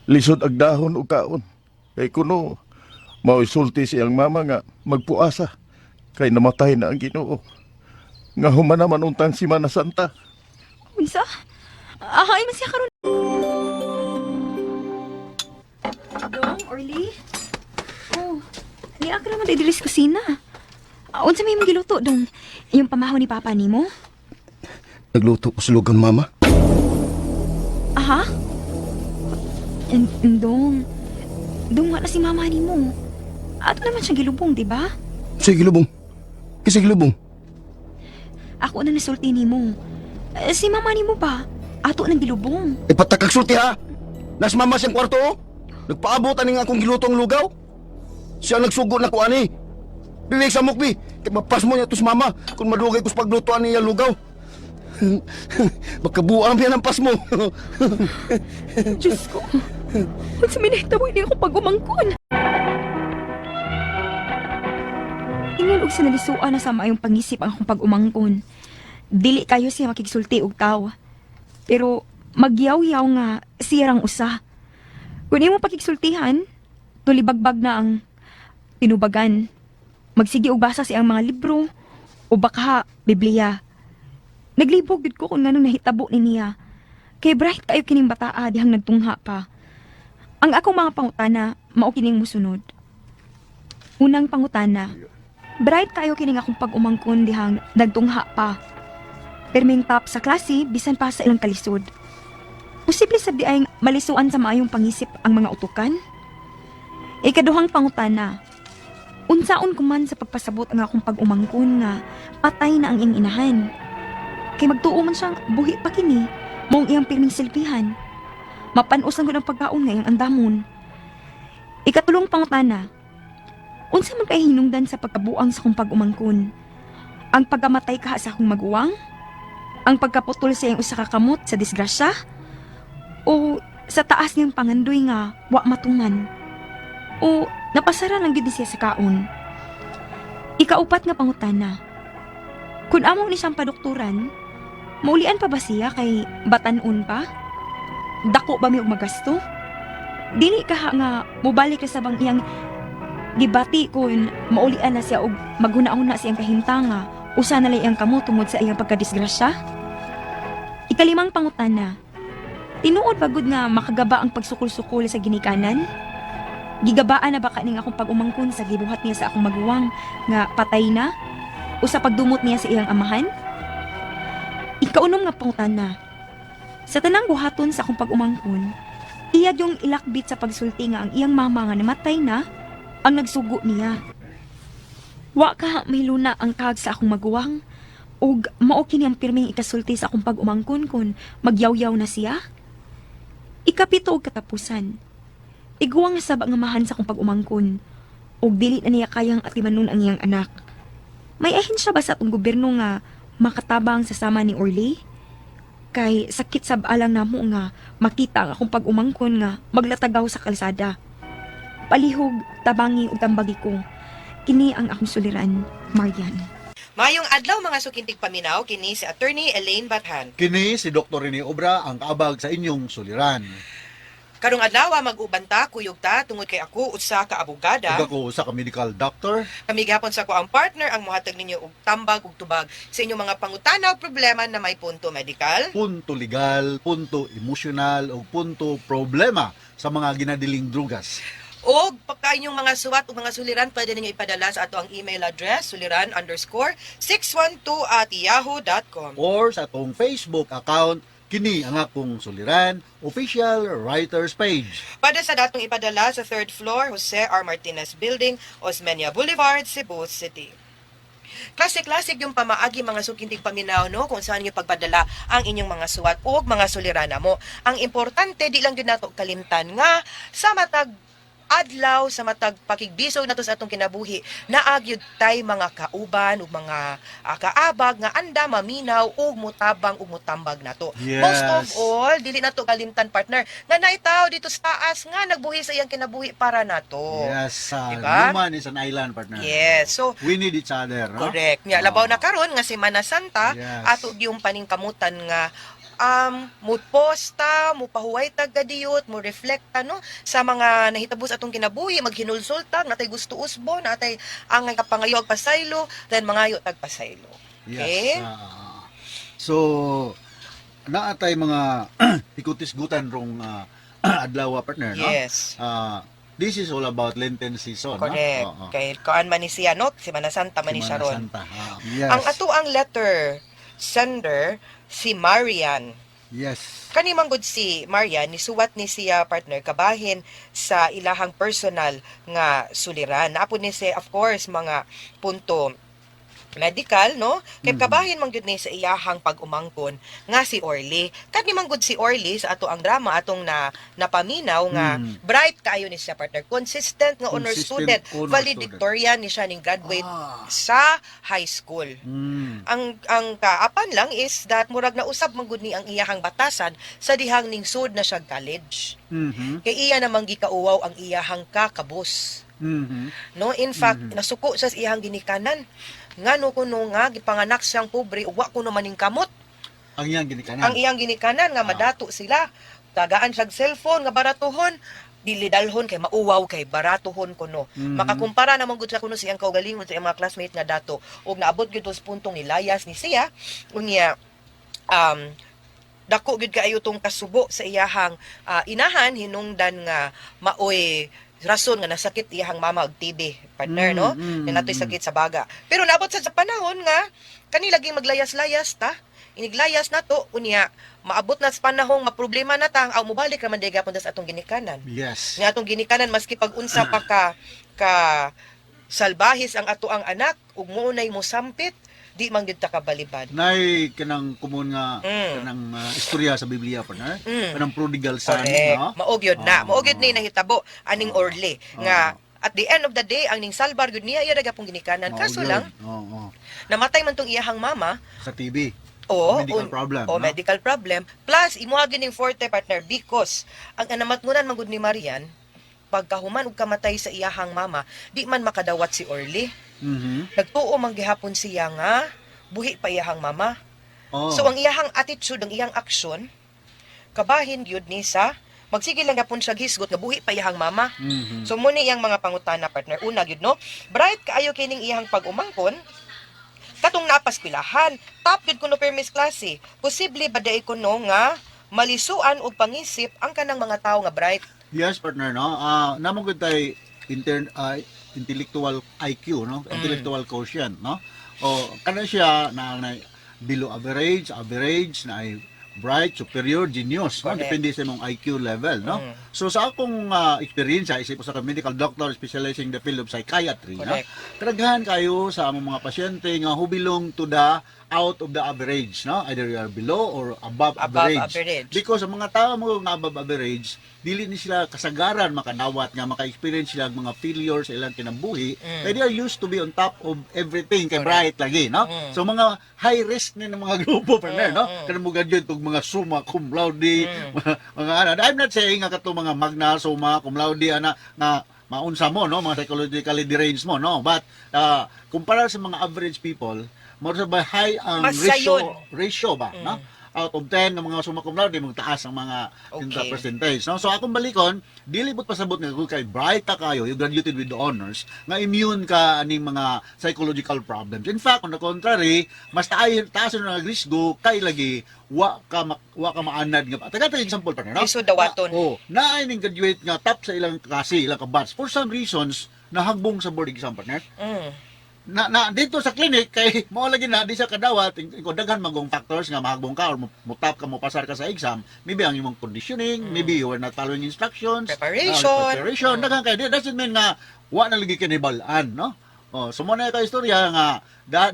Lisod ag dahon o kaon. Kay kuno, mausulti siyang mama nga magpuasa. Kay namatay na ang Ginoo. Nga humanaman untang si Mana Santa. Unsa? Ahain man siya karon. Dong, Orly? Oh, niya ka naman didilis kusina. Unsa may magiluto, Dong? Yung pamahaw ni Papa nimo? Nagluto ko sa lugang mama. Aha? Dong. Dong nga na si Mama nimo. Ato naman siya gilubong, di ba? Sige lubong. Kasi lubong. Ako na nasulti nimo. Si Mama nimo ba? Ato nang gilubong. Ipatakagsulti ha. Nas mama siyang kwarto oh. Nagpaabot aning akong gilutong lugaw. Siya nagsugo na ko ani. Dili sa mukbi. Kay mapas mo niya tos mama kung madugay ko sa paglutoan niya lugaw. Magkabuang yan ang pas mo. Diyos ko. Kung sa minahitabo, hindi ako pag-umangkon. Ingon og sinalisuan na sa maayong pangisip ang akong pag-umangkon. Dili kayo siya makigsulti og tao. Pero magyaw-yaw nga siya rang usa. Kung mo pakigsultihan, tulibagbag na ang tinubagan. magsigi og basa siyang mga libro o baka Biblia. Naglibog gid ko kung nganong nahitabo ni niya. Kay bright kayo kining bataa dihang nagtungha pa. Ang akong mga pangutana mao kining musunod. Unang pangutana, bright kayo kining akong pag-umangkon dihang nagtungha pa. Perming top sa klase bisan pa sa ilang kalisod. Posible sabdi ay malisuan sa maayong pangisip ang mga utukan? Ikaduhang pangutana, unsaon ko man sa pagpasabot ang akong pag-umangkon nga patay na ang iyang inahan. Kay magtuo man siyang buhi pa kini, maong iyang pirming silbihan. Mapanusan ko ng pagkaon ngayong andamon. Ikatulong pangutana, unsa man kay hinungdan sa pagkabuang sa akong pag-umangkon? Ang pagkamatay kaha sa akong maguwang? Ang pagkaputol sa iyang usa ka kamot sa disgrasya? O sa taas niyang pangandoy nga wa matungan? O napasara lang gid siya sa kaon? Ikaupat nga pangutana, kung amo ni siyang padoktoran, maulian pa ba siya kay batanon pa? Dako ba mi og magasto? Dili kaha nga mobalik ka sa bang iyang gibati kung maulian na siya og maghuna-huna siyang kahimtanga usa na lang iyang kamot tungod sa iyang pagkadisgrasya? Ikalimang pangutana, tinuod ba gud nga makagaba ang pagsukol-sukol sa ginikanan? Gigabaan na ba kaning akong pag-umangkon sa gibuhat niya sa akong maguwang nga patay na? O sa pagdumot niya sa iyang amahan? Ikaunom nga pangutana, sa tanang buhaton sa akong pag-umangkon, iyad yung ilakbit sa pagsulti nga ang iyang mama nga namatay na ang nagsugo niya. Wa ka may luna ang kag sa akong maguwang ug mao kini ang pirming ikasulti sa akong pag-umangkon kun magyawyaw na siya. Ikapito og katapusan, iguwang sabang nga mahan sa akong pag-umangkon ug dili na niya kayang atimanon ang iyang anak. May ahin siya ba sa atong gobyerno nga makatabang sa sama ni Orly? Kay sakit sab alang namo nga makita ang akong pag-umangkon nga maglatagaw sa kalsada. Palihog, tabangi ug tambagi ko. Kini ang akong suliran, Marian. Mayong adlaw mga sukintig paminaw, kini si Attorney Elaine Bathan. Kini si Dr. Rene Obra ang kaabag sa inyong suliran. Karong adlaw mag-ubanta kuyog ta tungod kay ako usa ka abogada. Ug ako sa medical doctor. Kami gihapon sa ko ang partner ang mohatag ninyo og tambag ug tubag sa inyong mga pangutana o problema na may punto medical, Punto legal, punto emosyonal o punto problema sa mga ginadiling drugas. og pagka inyong mga suwat o mga suliran pwede ninyo ipadala sa ato ang email address suliran_612@yahoo.com. Or sa atong Facebook account, kini ang akong suliran, official writers page. Pwede sa datong ipadala sa 3rd floor Jose R. Martinez Building, Osmeña Boulevard, Cebu City. Klasik-klasik yung pamaagi mga sukintig paminaw no kung saan yung pagpadala ang inyong mga suwat o mga sulirana mo. Ang importante di lang din nato kalimtan nga sa matag adlaw sa matag pakigbisog nato sa atong kinabuhi naagyud tay mga kauban ug mga kaabag nga anda maminaw ug mutabang ug mutambag nato. Yes. Most of all dili nato kalimtan partner nga naitaw dito sa taas nga nagbuhi sa iyang kinabuhi para nato. Yes, Diba? human is an island, partner. Yes. So We need each other, no? correct. Nya labaw na karon nga Semana Santa Yes. ato yung paningkamutan nga muposta, mupahuway tagadiyot, mo reflecta no sa mga nahitabo sa atong kinabuhi, maghinulsulta, natay gusto usbo, natay ang kapangayo ag pasaylo, then mangayo tag pasaylo. Okay? Yes. So, naatay mga ikutis-gutan rong adlaw, partner, no? Yes. This is all about Lenten season, Correct. no? Kay kaan man ni siya no, Semana Santa man ni siya ron. Santa. Yes. Ang ato ang letter sender si Marian. Yes. Kani manggod si Marian nisuwat ni siya partner kabahin sa ilahang personal nga suliran. Naapod ni siya of course mga punto medical no kay kabahin manggod ni sa iyahang pag-umangkon nga si Orly. Kani manggod si Orly sa ato ang drama atong napaminaw nga bright kaayo ni siya partner, consistent nga honor student, valedictorian ni siya ning graduate sa high school. Ang kaapan lang is that murag na usab manggod ni ang iyahang batasan sa dihang ning sud na siya college. Kay iya namang gikauwaw ang iyahang kakabos. No, in fact, nasuko sa iyahang ginikanan. Ngano kuno nga gipanganak siyang pobre ug wa kuno maning kamot. Ang iyang ginikanan. Ang iyang ginikanan nga madato sila. Tagaan siyang cellphone nga baratuhon. dili dalhon kay mauwaw kay baratohon kuno. Makakumpara naman gud sa kuno siyang kaugalingon sa iyang mga classmate nga dato ug naabot gyud sa puntong nilayas ni siya unya dako gyud kaayo tong kasubo sa iyahang inahan hinungdan nga maoy rason nga nasakit iyahang mama og TB partner no na natoy sakit sa baga pero naabot sa panahon nga kani laging maglayas-layas ta iniglayas nato unya maabot na sa panahon nga problema na ta aw mobalik naman day gapon sa atong ginikanan Yes. nga atong ginikanan maski pag unsa pa ka salbahis ang ato ang anak ug mounay mo sampit di man gyud ta kabalibad. Nay kanang kumon nga kanang istorya sa Biblia partner. Kanang prodigal son, Correct. no? Maog yun na. Maog yun ni nahitabo aning orly nga at the end of the day ang ning salbar gyud niya iya daga pong ginikanan kaso lang Oo. namatay man tong iyahang mama Sa TV. o Medical problem, no? medical problem plus imuha gyud ning forte partner because ang anamatngunan man gud ni Marian pagkahuman ug kamatay sa iyahang mama di man makadawat si Orly. Nagtuo man gihapon siya nga buhi pa iyahang mama. Oh. So ang iyahang attitude, ang iyang aksyon, kabahin gyud ni sa magsige lang gapon siya hisgot nga buhi pa iyahang mama. So muna iyang mga pangutana partner. Una gyud no, bright kaayo kining iyahang pag-umangkon. Katong napaspilahan, top gyud kuno permis klase. Posible ba dai kuno nga malisuan og pangisip ang kanang mga tawo nga bright? Yes, partner, no? Namang good tayo intellectual IQ, no? Intellectual quotient, no? O, kana siya na below average, na ay bright, superior, genius, no? Correct. Depende sa mong IQ level, no? So, sa akong experience, isip ko sa medical doctor specializing in the field of psychiatry, no? Correct. Kadaghan kayo sa among mga pasyente nga who belong to the out of the average, no? Either you are below or above average. Because ang mga tao mo nga above average, dili ni sila kasagaran makadawat nga maka-experience sila ng mga failures sa ilang kinabuhi. Kaya they are used to be on top of everything kay bright lagi, no? So mga high risk ni ng mga grupo partner, no? Kanang mga gyud tug mga summa cum laude, mga ana. I'm not saying nga kato mga magna summa cum laude ana nga maunsa mo, no? Mga psychologically deranged mo, no? But kumpara sa mga average people, more sa ba high ang ratio ba, no? Out of 10 ng mga summa cum laude, magtaas ang mga percentage, no? So akong balikon, dili bot pasabot nga kung kay bright ta kayo, you graduated with the honors, nga immune ka aning mga psychological problems. In fact, on the contrary, mas taas na risgo kay lagi wa ka maanad nga. Taga example pa no? Lisod dawaton. Naay ning graduate nga top sa ilang klase, ilang ka-batch. For some reasons, nahagbong sa board exam partner. Na dito sa clinic kay mao lagi na di sa kadawat ko daghan magong factors nga mahagbong ka or mutap ka mo pasar ka sa exam, maybe ang imong conditioning, maybe you were not following instructions, preparation daghan kay doesn't mean nga wa na lagi kinibalan, no? So mo na ka istorya nga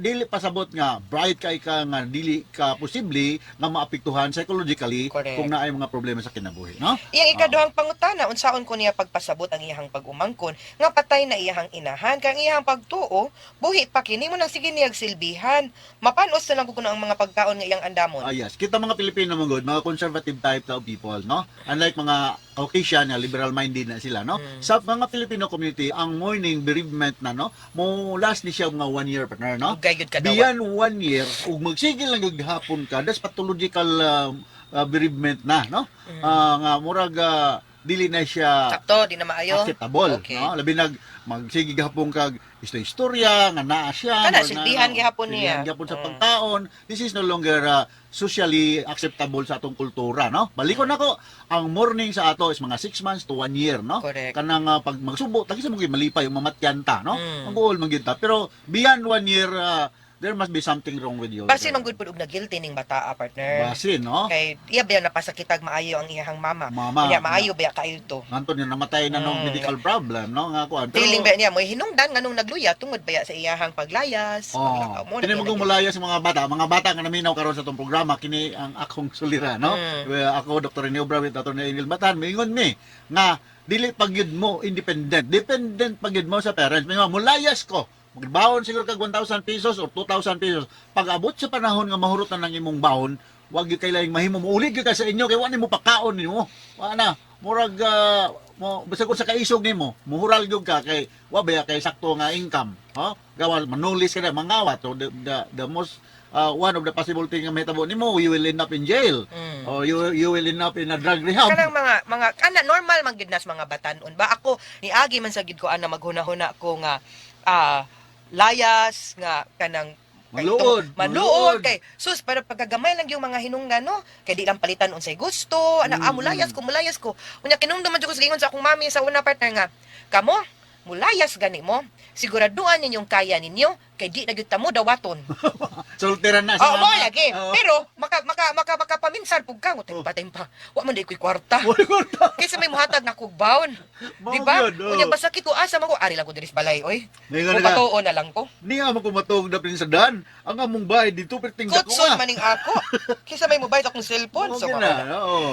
dili pasabot nga bright kay ka nga dili ka posible nga maapektuhan psychologically kung naay mga problema sa kinabuhi, no? Iyang ikaduhang pangutana unsaon ko niya pagpasabot ang iyahang pag-umangkon nga patay na iyahang inahan kang iyahang pagtuo buhi pa kini mo nang sige niyag silbihan mapanos na lang kuno ang mga pagkaon nga iyang andamon. Yes, kita mga Pilipino mga good, mga conservative type of people, no? Unlike mga Caucasian na liberal minded na sila, no? Sa mga Filipino community ang mourning bereavement na, no, mo last ni siya mga 1 year partner, no? Beyond 1 year ug magsigil lang yung hapon ka, that's pathological bereavement na, no? Nga murag dili na siya sakto, di na maayo. Acceptable, no? Labi magsige gihapon kag istorya nga naa siya. Kana silbihan gihapon niya. Gihapon sa pagkaon. This is no longer socially acceptable sa atong kultura, no? Balikon nako, ang mourning sa ato is mga 6 months to 1 year, no? Kanang pag magsubo, tagi sa mga malipay yung mamatyan ta, no? Ang goal man gyud ta. Pero beyond 1 year there must be something wrong with you. Basin man gud pud og na guilty ning bata partner. Basin, no? Kay iya ba napasakitag maayo ang iyahang mama. Kaya maayo ba kayo to? Nganto niya namatay na ng medical problem, no? Nga kuan. Feeling ba niya mo hinungdan nganong nagluya tungod ba sa iyahang paglayas. Kini magong mulaya sa mga bata nga naminaw karon sa tong programa kini ang akong sulira, no? Ako Dr. Rene Obra with Dr. Neil Batan, mingon mi nga dili pagyud mo independent. Dependent pagyud mo sa parents. May mulayas ko. Magbawon siguro kag 1,000 pesos or 2,000 pesos. Pag abot sa panahon nga mahurot na ng imong baon, wag gyud kay laing mahimo mo ulit gyud ka sa inyo kay wa nimo pakaon nimo. Wa na. Murag mo basta ko sa kaisog nimo, muhural gyud ka kay wa ba kay sakto nga income, ha? Gawa manulis ka na mangawat, so the most one of the possible thing nga mahitabo nimo, you will end up in jail or you will end up in a drug rehab. Kanang mga ana normal man gid nas mga batanon ba ako ni agi man sa gid ko ana maghuna-huna ko nga layas nga kanang maluod kay sus pero pagkagamay lang yung mga hinungdan no kay di lang palitan unsay gusto ana mulayas ko unya kinumdum man jud ko sa ingon sa akong mami sa una partner nga kamo mulayas gani mo siguraduhan ninyong kaya ninyo kay di na gyud tamo dawaton. Solteran na Oh, mama. mo lagi. Pero makapaminsan pug ka ngutay pa. Wa man di ko'y kwarta. Kaysa may muhatag na kog baon. Di ba? Unya basta kito asa man ko ari lang ko diri sa balay oy. Ningon Kung patuon na lang ko. Ni nga mo kumatog na pinsadan. Ang among bahay dito perting dako. Kutson maning ako. Kaysa may mobile akong cellphone. So,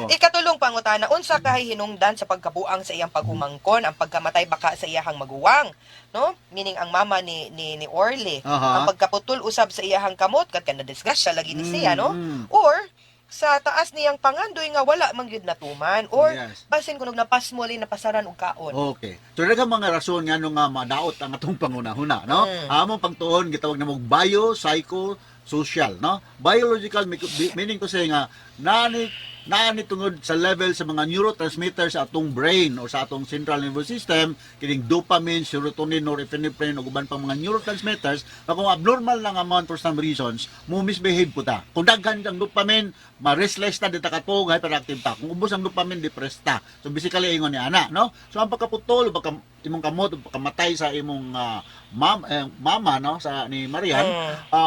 ikatulong pangutana unsa kay hinungdan sa pagkabuang sa iyang pagumangkon ang pagkamatay baka sa iyahang maguwang, no? Meaning ang mama ni Orly, ang pagkaputol usab sa iyahang kamot kat kana disgrasya lagi ni siya, no? Or sa taas niyang pangandoy nga wala man gyud natuman or basin kunog napasmoli napasaran og kaon. Okay. So daghang mga rason nga nga madaot ang atong pangunahuna, no? Among pangtuon gitawag na mog bio, social, no? Biological meaning to say nga nani tungod sa level sa mga neurotransmitters sa atong brain o sa atong central nervous system, kining dopamine, serotonin, norepinephrine ug uban pang mga neurotransmitters, na kung abnormal lang amount for some reasons, mo misbehave po ta. Kung daghan ang dopamine, ma-restless ta, dita katog, hyperactive ta. Kung ubos ang dopamine, depressed ta. So basically ingon ni ana, no? So ang pagkaputol, imong kamot, pagkamatay sa imong mama, no, sa ni Marian,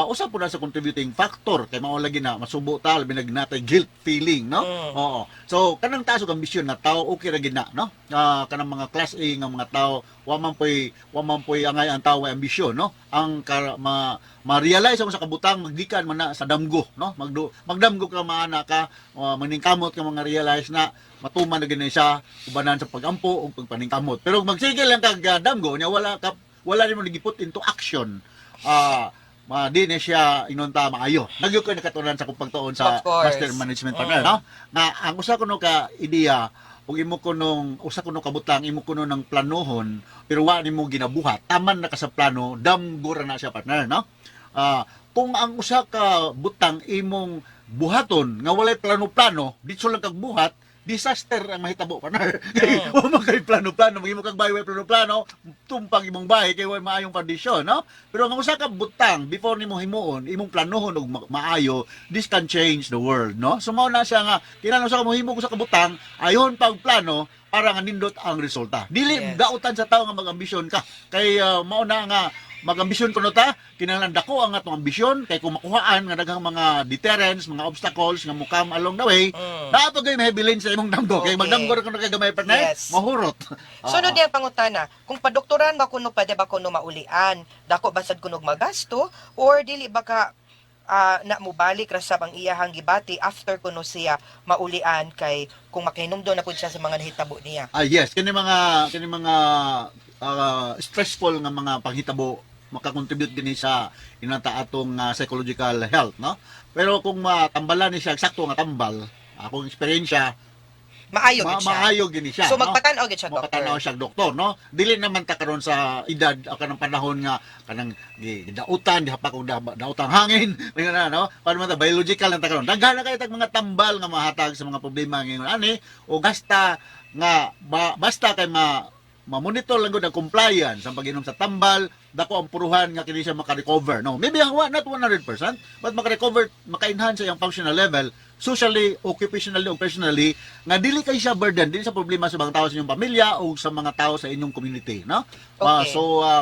usa po na sa contributing factor kay mao lagi na masubo ta labi nagnatay guilt feeling, no? Oo. So kanang taas og ambisyon na tao okay ra gid na, no? Kanang mga class A nga mga tao wa man poy angay ang tao ay ambisyon, no? Ang ma-realize mo sa kabutang magdikan man na sa damgo, no? Magdamgo ka maana ka, maningkamot ka mga realize na matuman na gid siya ubanan sa pagampo ug pagpaningkamot. Pero magsigil lang kag damgo nya wala nimo nagiput into action. Di na siya inunta maayo. Nagyo ko nakatunan sa kung pagtuon sa master management partner, no? Na ang usa kuno ka ideya ug imo kunong usa kuno ka butang imo kuno ng planohon pero wa nimo ginabuhat. Taman na ka sa plano, damgura na siya partner, no? Kung ang usa ka butang imong buhaton nga walay plano-plano, dito lang kag buhat, disaster ang mahitabo partner. Wa man kay plano-plano, magimo kag bahay plano-plano, tumpang imong bahay kay way maayong kondisyon, no? Pero ang usa ka butang before nimo himuon, imong planohon og maayo, this can change the world, no? So mao na siya nga kinahanglan sa mohimo ko sa kabutang, ayon pag plano para nga nindot ang resulta. Dili dautan sa tao nga mag-ambisyon ka. Kay mao na nga mag-ambisyon kuno ta, kinahanglan dako ang atong ambisyon kay kung makuhaan nga daghang mga deterrents, mga obstacles nga mukam along the way, naato gay mahibilin sa imong damgo kay magdamgo ra kuno kay gamay partner, mahurot. Sunod diyan pangutana, kung padoktoran ba kuno pwede ba kuno maulian, dako basad kuno magasto or dili ba ka na mubalik ra sab ang iyahang gibati after kuno siya maulian kay kung makihinumdum na pud siya sa mga nahitabo niya. Yes, kini mga stressful nga mga panghitabo makakontribute din sa inata atong psychological health, no? Pero kung matambalan ni siya sakto nga tambal, akong eksperyensya maayo gid siya. Maayo gid siya. So magpatanaw gid siya doktor. Magpatanaw siya doktor, no? Dili naman ta karon sa edad o kanang panahon nga kanang gidautan dihapak og dautang hangin, na, no? Paano man ta biological lang ta karon. Daghan na kay tag mga tambal nga mahatag sa mga problema ngayon ani o basta kay ma-monitor lang gud ang compliance ang pag-inom sa tambal, dako ang puruhan nga kini siya maka-recover, no? Maybe not 100%, but maka-recover, maka-enhance sa iyang functional level, socially, occupationally, o personally, nga dili kay siya burden, dili sa problema sa mga tao sa inyong pamilya o sa mga tao sa inyong community, no? Okay.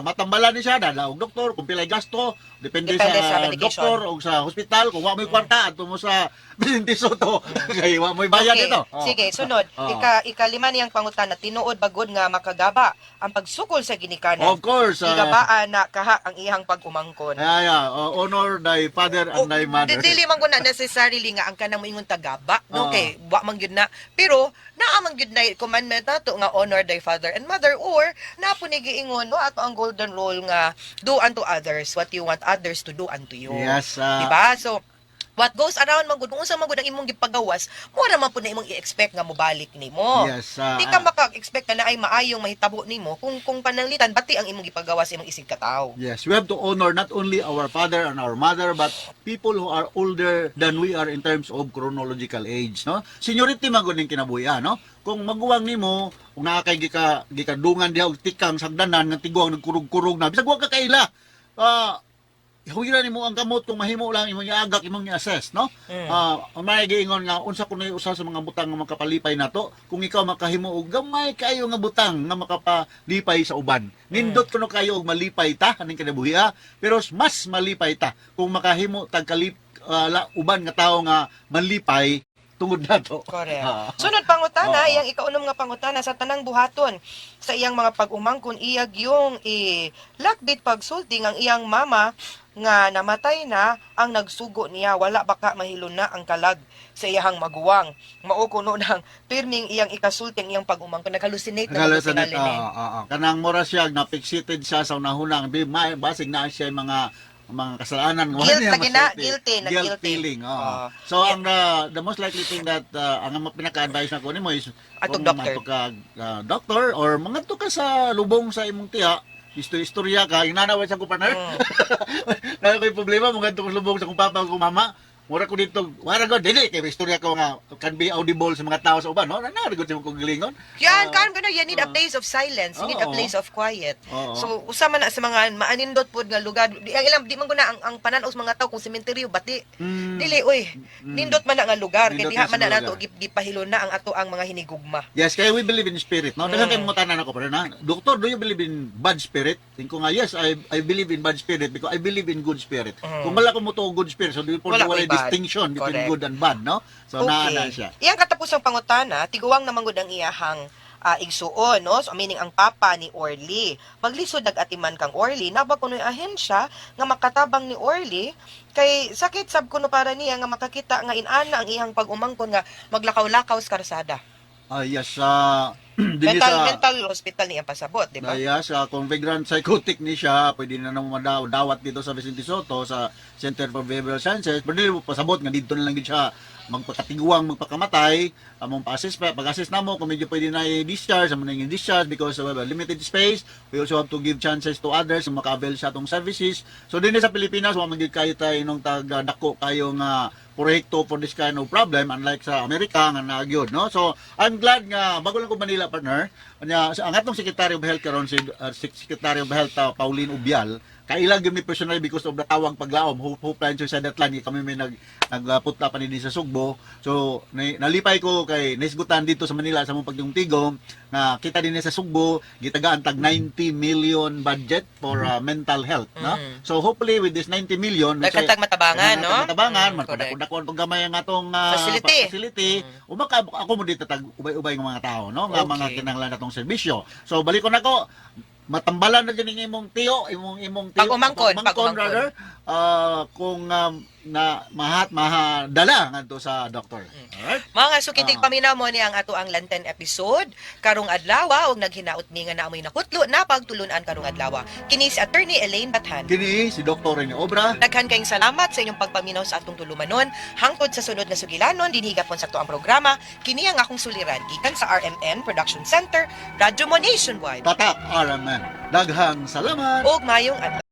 Matambalan ni siya, dala og doktor, kung pilay gasto, depende sa doktor o sa hospital, kung wa mo'y kwarta, ato mo sa Vicente Soto, kay wa mo'y bayad ito. Sige, sunod. Ikalima niyang pangutan na tinuod bagod nga makagaba ang pagsukol sa ginikanan. Of course. Igabaan na kaha ang iyang pag-umangkon. Honor thy father and thy mother. Dili man ko na necessarily nga ang kanang moingon tagaba, no? Kay wa man gyud na. Pero naa man gyud na commandment nato nga honor thy father and mother or na po ni giingon no ato ang golden rule nga do unto others what you want others to do unto you. Yes. Diba? So what goes around magud kung unsa magud ang imong gipagawas, mo ra man pud na imong i-expect nga mobalik nimo. Yes, Di ka maka-expect na ay maayong mahitabo nimo kung pananglitan bati ang imong gipagawas imong isig katao. Yes, we have to honor not only our father and our mother, but people who are older than we are in terms of chronological age, no? Seniority man gud ning kinabuhi, no? Kung maguwang nimo, kung nakakay gikadungan diha og tikang sagdanan nga tiguang nagkurog-kurog na, bisag wa ka kaila. Huwiran nimo ang kamot kung mahimo lang imong iagak imong i-assess, no? Ang may giingon nga unsa kunoy usa sa mga butang nga makapalipay nato kung ikaw makahimo og gamay kayo nga butang nga makapalipay sa uban. Nindot kuno kayo og malipay ta aning kinabuhi, pero mas malipay ta kung makahimo tag uban nga tawo nga malipay tungod nato. Correct. Sunod pangutana, iyang ikaunom nga pangutana sa tanang buhaton sa iyang mga pag-umangkon iyag yung lakbit pagsulti ang iyang mama nga namatay na ang nagsugo niya, wala baka mahilon na ang kalag sa iyang maguwang. Mao kuno nang pirming iyang ikasulti ang iyang pag-umangkon, nag-hallucinate na Hallucinate, kanang mura siya napixited siya sa unahunang basig na siya mga kasalanan guilty guilt feeling. So ang the most likely thing that ang pinaka-advise na ko nimo is atong kung doctor. Doctor or mga to ka sa lubong sa imong tiya, istorya ka, inanaway sa ko partner. Na ko'y problema mo ganito kong lubong sa kong papa o kong mama. Mura ko dito, wala ko, dili, kaya istorya ko nga, can be audible sa mga tao sa uban, no? Narigot sa kong gilingon. Yan, you need a place of silence, you need a place of quiet. So, usama na sa mga maanindot pod nga lugar, ang ilang, di man guna ang pananaw sa mga tao kung sementeryo, bati. Dili, nindot man na nga lugar, kaya diha man na nato, gipahilo na ang ato ang mga hinigugma. Yes, kaya we believe in spirit, no? Daghang kayo mga tanan ako, pero na, Doctor, do you believe in bad spirit? Tingko nga, yes, I believe in bad spirit because I believe in good spirit. Kung wala ko mo to good spirit, so di po wala distinction between good and bad, no? So naa siya. Iyang katapusang pangutana, tiguwang naman gud ang iyahang igsuon, no? So meaning ang papa ni Orly. Maglisod nag-atiman kang Orly, naba kunoy ahensya nga makatabang ni Orly kay sakit sab kuno para niya nga makakita nga inana ang iyang pag-umangkon nga maglakaw-lakaw sa karsada. Yes, mental hospital niya pasabot, di ba? Yes, kung vagrant psychotic ni siya, pwede na naman dawat dito sa Vicente Soto sa Center for Behavioral Sciences. Pero dili mo pasabot nga dito na lang gid siya magpakatiguang, magpakamatay, among pag-assist na mo, kung medyo pwede na i-discharge, among na i-discharge because of limited space. We also have to give chances to others na maka-avail sa atong services. So din sa Pilipinas, mamagid kayo tayo nung dako kayo nga proyekto for this kind of problem, unlike sa Amerika nga nagyod, no? So I'm glad nga bago lang ko Manila partner, ang atong Secretary of Health karon si Secretary of Health Pauline Ubial, kailang gyud mi personally because of the tawag paglaom, hope plan sa that land kami may nagpunta pa ni sa Sugbo. So nalipay ko kay naisgutan dito sa Manila sa mong pagtingtigom na kita din sa Sugbo gitagaan tag 90 million budget for mental health, no? So hopefully with this 90 million nagkatag matabangan, no? Matabangan, magdakon pag gamay ang atong facility. Umaka ako mo dito tag ubay-ubay ng mga tao, no? Nga mga kinahanglan natong serbisyo. So balikon ako matambalan na din imong tiyo, imong tiyo. Pag-umangkon. Brother, kung na mahadala ngadto sa doktor. Alright? Mga sukitig paminaw mo ni ang ato ang lanten episode karong adlaw og naghinaot mi nga naamoy nakutlo na pagtulunan karong adlaw. Kini si Attorney Elaine Bathan. Kini si Dr. Rene Obra. Daghan kayong salamat sa inyong pagpaminaw sa atong tulumanon. Hangtod sa sunod nga sugilanon dinhigapon sa ato ang programa. Kini ang akong suliran gikan sa RMN Production Center, Radyo Mo Nationwide. Tatak RMN. Daghang salamat. Og mayong adlaw.